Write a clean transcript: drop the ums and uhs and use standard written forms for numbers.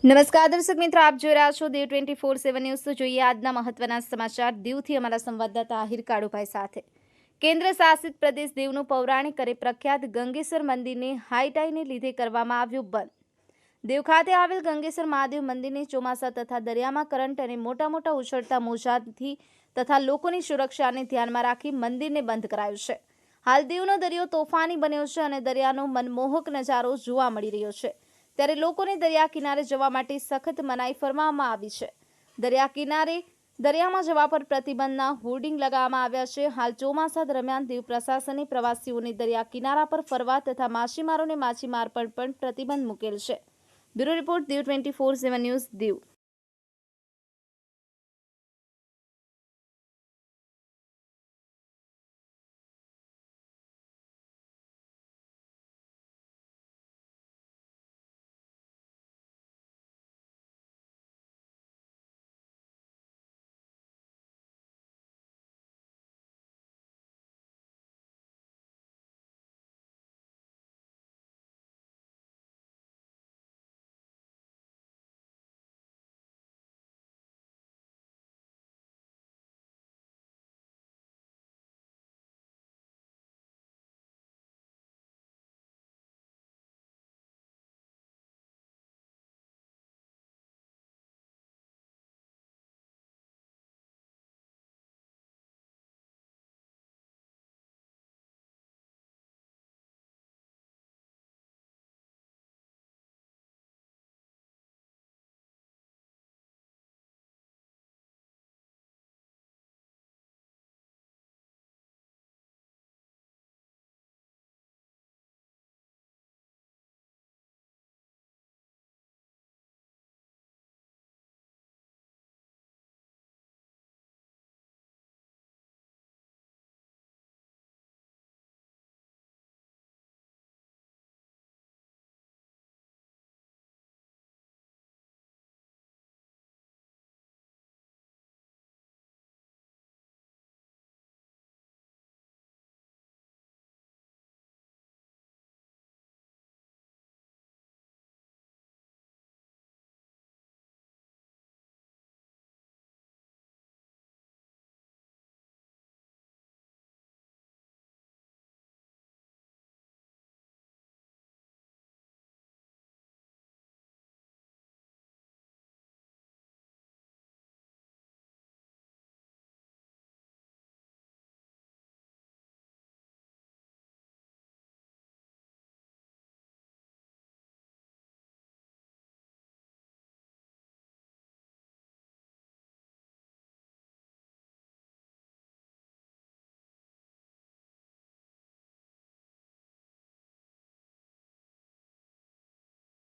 નમસ્કાર દર્શક મિત્રો, આપ જોઈ રહ્યા છો દીવ 24/7 ન્યૂઝ। તો જોઈએ આજના મહત્વના સમાચાર દીવથી અમારા સંવાદદાતા આહિર કાળુભાઈ સાથે। કેન્દ્ર શાસિત પ્રદેશ દીવનું પૌરાણિક અને પ્રખ્યાત ગંગેસર મંદિરને હાઈટાઈને લીધે કરવામાં આવ્યું બંધ। દીવ ખાતે આવેલ ગંગેસર મહાદેવ મંદિરને ચોમાસા તથા દરિયામાં કરંટ અને મોટા ઉછળતા મોજાથી તથા લોકોની સુરક્ષાને ધ્યાનમાં રાખી મંદિરને બંધ કરાયું છે। હાલ દીવનો દરિયો તોફાની બન્યો છે અને દરિયાનો મનમોહક નજારો જોવા મળી રહ્યો છે, ત્યારે લોકોને દરિયા કિનારે જવા માટે સખત મનાઈ ફરમાવવામાં આવી છે। દરિયામાં જવા પર પ્રતિબંધના હોર્ડિંગ લગાવવામાં આવ્યા છે। હાલ ચોમાસા દરમિયાન દીવ પ્રશાસને પ્રવાસીઓને દરિયા કિનારા પર ફરવા તથા માછીમારોને માછીમાર પર પણ પ્રતિબંધ મૂકેલ છે। Bureau report Diu 24/7 news Diu.